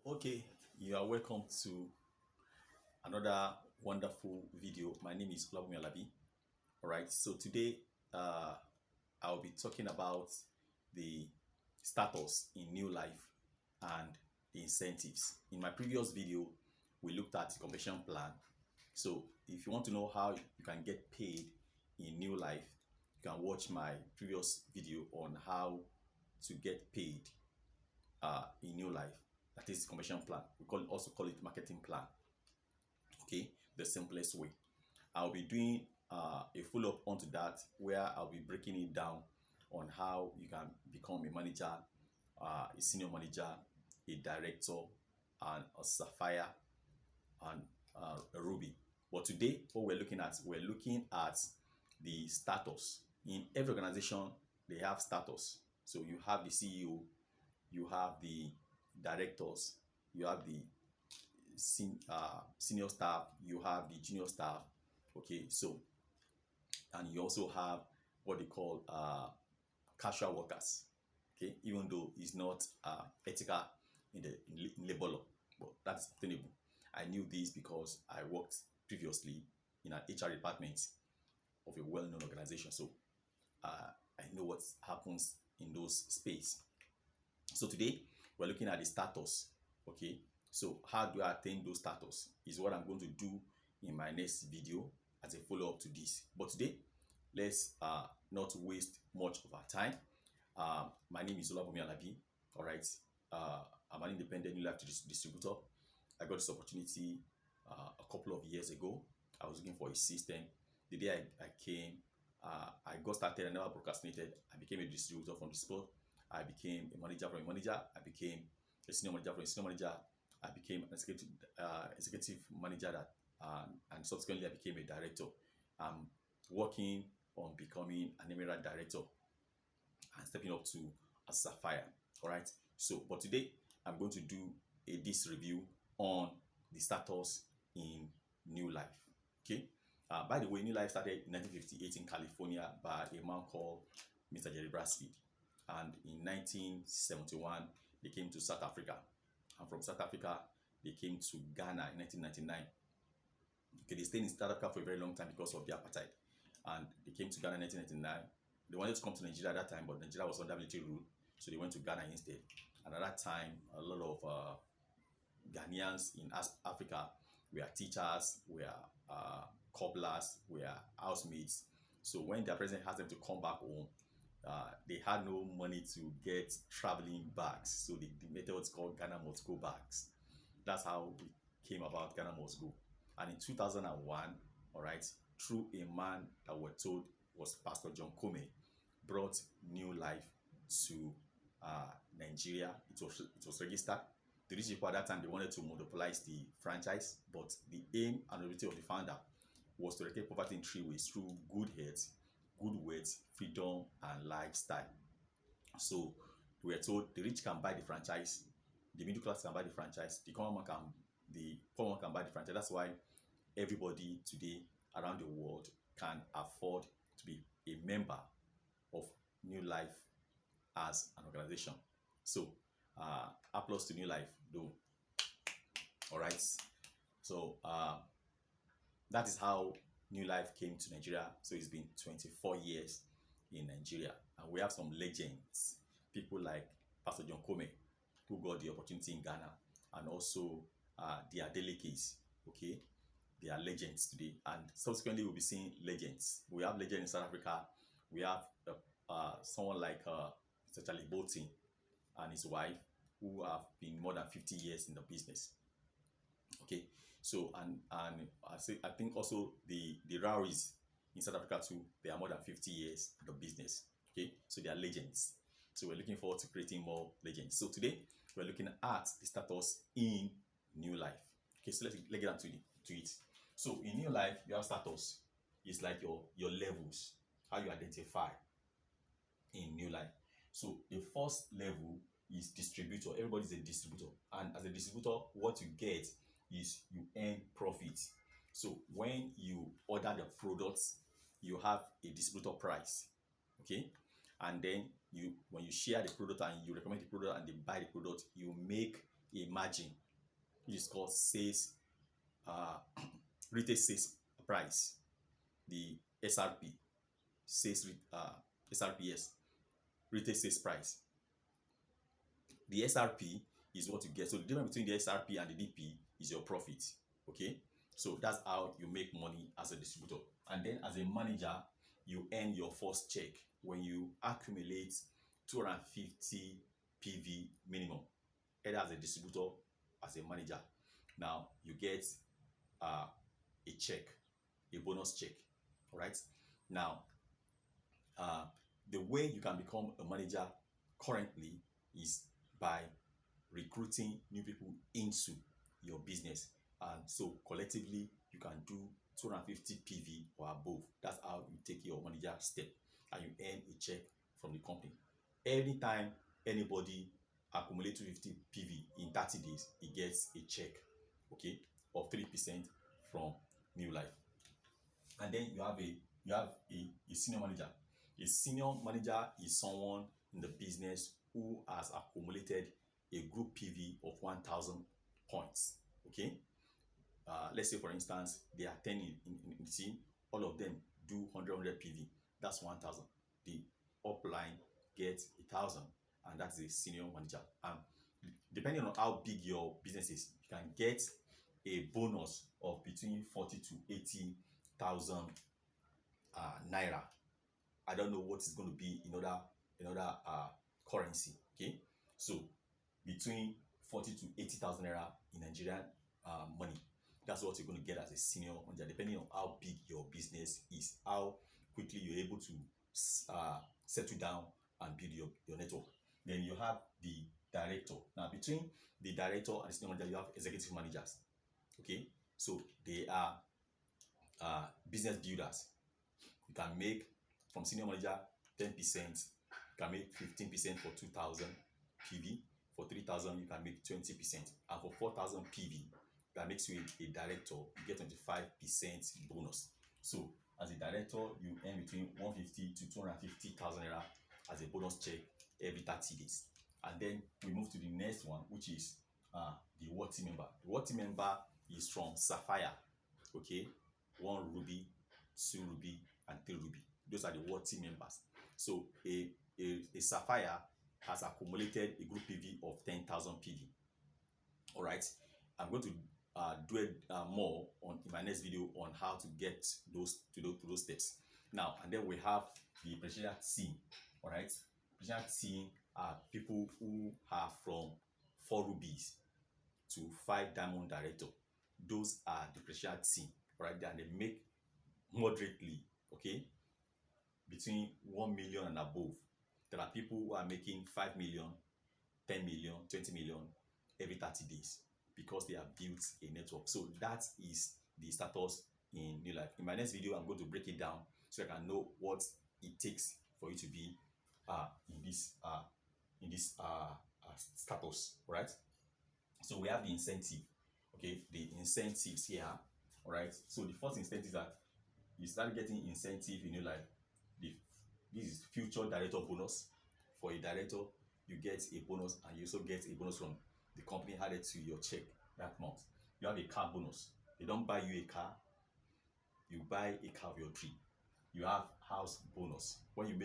Okay, you are welcome to another wonderful video. My name is Aloe. All right, so today I'll be talking about the status in new life and the incentives. In my previous video, we looked at the compensation plan. So if you want to know how you can get paid in new life, you can watch my previous video on how to get paid in new life. That is commission plan. We also call it marketing plan. Okay, the simplest way. I'll be doing a follow-up onto that where I'll be breaking it down on how you can become a manager, a senior manager, a director, and a sapphire, and a ruby. But today, what we're looking at the status. In every organization, they have status. So you have the CEO, you have the directors, you have the senior staff, you have the junior staff. Okay, so and you also have what they call casual workers. Okay, even though it's not ethical in labor law, but that's obtainable. I knew this because I worked previously in an HR department of a well-known organization, so I know what happens in those space. So today we're looking at the status. Okay, so how do I attain those status is what I'm going to do in my next video as a follow-up to this. But today, let's not waste much of our time. My name is Aloe. All right, I'm an independent NeoLife distributor. I got this opportunity a couple of years ago. I was looking for a system. The day I came, I got started. I never procrastinated. I became a distributor from the spot. I became a manager from a manager. I became a senior manager from a senior manager. I became an executive manager and subsequently I became a director. I'm working on becoming an emerald director and stepping up to a sapphire. All right. So, but today I'm going to do this review on the status in new life. Okay. By the way, new life started in 1958 in California by a man called Mr. Jerry Brasfield. And in 1971, they came to South Africa. And from South Africa, they came to Ghana in 1999. Okay, they stayed in South Africa for a very long time because of the apartheid. And they came to Ghana in 1999. They wanted to come to Nigeria at that time, but Nigeria was under military rule. So they went to Ghana instead. And at that time, a lot of Ghanaians in Africa were teachers, were cobblers, were housemaids. So when their president asked them to come back home, they had no money to get traveling bags. So the method was called Ghana Must Go bags. That's how it came about, Ghana Must Go. And in 2001, all right, through a man that we're told was Pastor John Kome, brought new life to Nigeria. It was registered. The rich people at that time, they wanted to monopolize the franchise, but the aim and objective of the founder was to eradicate poverty in 3 ways: through good health, good wealth, freedom, and lifestyle. So we were told the rich can buy the franchise, the middle class can buy the franchise, the poor man can buy the franchise. That's why everybody today around the world can afford to be a member of New Life as an organization. So applause to New Life, though. All right. So that is how New Life came to Nigeria. So it's been 24 years in Nigeria, and we have some legends, people like Pastor John Kome, who got the opportunity in Ghana, and also the Adele case. Okay, they are legends today, and subsequently we'll be seeing legends. We have legends in South Africa. We have someone like Mr. Charlie Bolton and his wife, who have been more than 50 years in the business. Okay, so and I think also the Rowries in South Africa too, they are more than 50 years in the business. Okay, so they are legends. So we're looking forward to creating more legends. So today we're looking at the status in new life. Okay, so let's get down to it. So in new life, your status is like your levels, how you identify in new life. So the first level is distributor. Everybody's a distributor, and as a distributor, what you get is you earn profit. So when you order the products, you have a distributor price. Okay, and then when you share the product and you recommend the product and they buy the product, you make a margin, which is called sales, retail sales price, the SRP, SRPS, retail sales price. The SRP is what you get. So the difference between the SRP and the DP is your profit. Okay, so that's how you make money as a distributor. And then as a manager, you earn your first check when you accumulate 250 PV minimum, either as a distributor, as a manager. Now you get a check, a bonus check. All right. Now, the way you can become a manager currently is by recruiting new people into your business, and so collectively you can do 250 PV or above. That's how you take your manager step, and you earn a check from the company. Anytime anybody accumulates 250 PV in 30 days, he gets a check, okay, of 3% from NeoLife. And then you have a senior manager. A senior manager is someone in the business who has accumulated a group PV of 1,000 points. Okay, let's say for instance they are 10 in the team, all of them do 100 PV. That's 1,000. The upline gets 1,000, and that's a senior manager. Depending on how big your business is, you can get a bonus of between 40 to 80,000 naira. I don't know what is going to be in other currency. Okay, so between 40 to 80,000 naira in Nigerian money. That's what you're going to get as a senior manager, depending on how big your business is, how quickly you're able to settle down and build your network. Then you have the director. Now, between the director and the senior manager, you have executive managers. Okay, so they are business builders. You can make from senior manager 10%, you can make 15% for 2,000 PV. For 3,000, you can make 20%. And for 4,000 PV, that makes you a director, you get 25% bonus. So as a director, you earn between 150 to 250,000 naira as a bonus check every 30 days. And then we move to the next one, which is the ward team member. The ward team member is from Sapphire. Okay, 1 ruby, 2 ruby, and 3 ruby. Those are the ward team members. So a Sapphire has accumulated a group PV of 10,000 PV. All right, I'm going to do it more in my next video on how to get those steps. Now, and then we have the presidential team. All right, presidential team are people who are from 4 rubies to 5 diamond director. Those are the presidential team. All right, and they make moderately, okay, between 1 million and above. There are people who are making 5 million, 10 million, 20 million every 30 days because they have built a network. So that is the status in NeoLife. In my next video, I'm going to break it down so I can know what it takes for you to be in this status, right? So we have the incentive. Okay, the incentives here. All right. So the first incentive is that you start getting incentive in NeoLife. This is future director bonus. For a director, you get a bonus, and you also get a bonus from the company added to your check that month. You have a car bonus. They don't buy you a car, you buy a car of your dream. You have house bonus. When you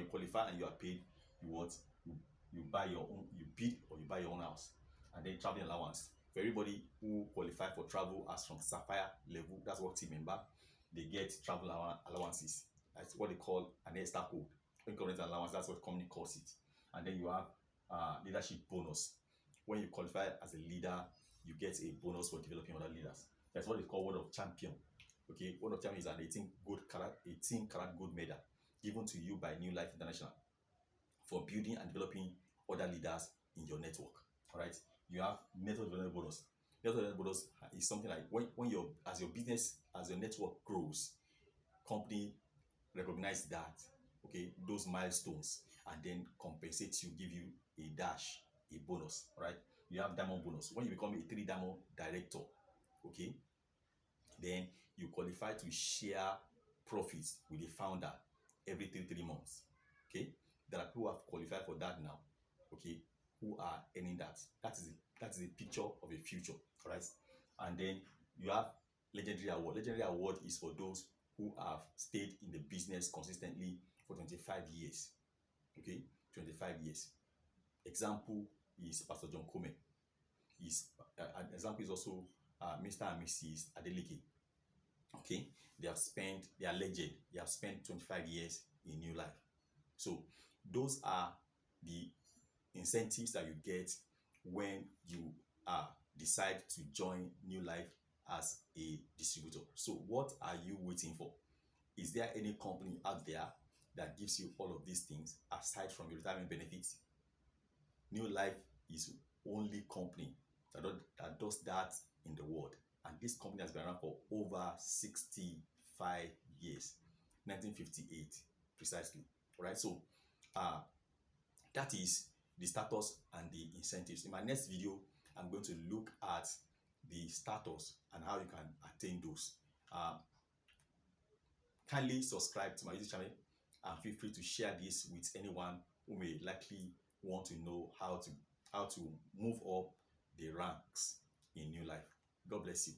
qualify and you are paid, you buy your own, you bid or you buy your own house. And then traveling allowance. For everybody who qualify for travel as from Sapphire level, that's what team member, they get travel allowances. That's what they call an extra code. Increment allowance, that's what company calls it. And then you have leadership bonus. When you qualify as a leader, you get a bonus for developing other leaders. That's what they call Word of Champion. Okay, Word of Champion is an 18 karat gold medal given to you by NeoLife International for building and developing other leaders in your network. All right, you have network development bonus. Network development bonus is something like when your network grows, company recognize that, okay, those milestones, and then compensate you, give you a dash, a bonus. All right, you have diamond bonus. When you become a 3 diamond director, okay, then you qualify to share profits with the founder every 3 months. Okay, there are people who have qualified for that now, okay, who are earning that. That is a picture of a future, right? And then you have legendary award. Legendary award is for those who have stayed in the business consistently for 25 years. Okay, 25 years. Example is Pastor John Kome. An example is also Mr. and Mrs. Adeleke. Okay, they are legend. They have spent 25 years in NeoLife. So those are the incentives that you get when you decide to join NeoLife as a distributor. So what are you waiting for? Is there any company out there that gives you all of these things aside from your retirement benefits? NeoLife is the only company that does that in the world. And this company has been around for over 65 years, 1958 precisely. All right, so that is the status and the incentives. In my next video, I'm going to look at the status and how you can attain those. Kindly subscribe to my YouTube channel and feel free to share this with anyone who may likely want to know how to move up the ranks in NeoLife. God bless you.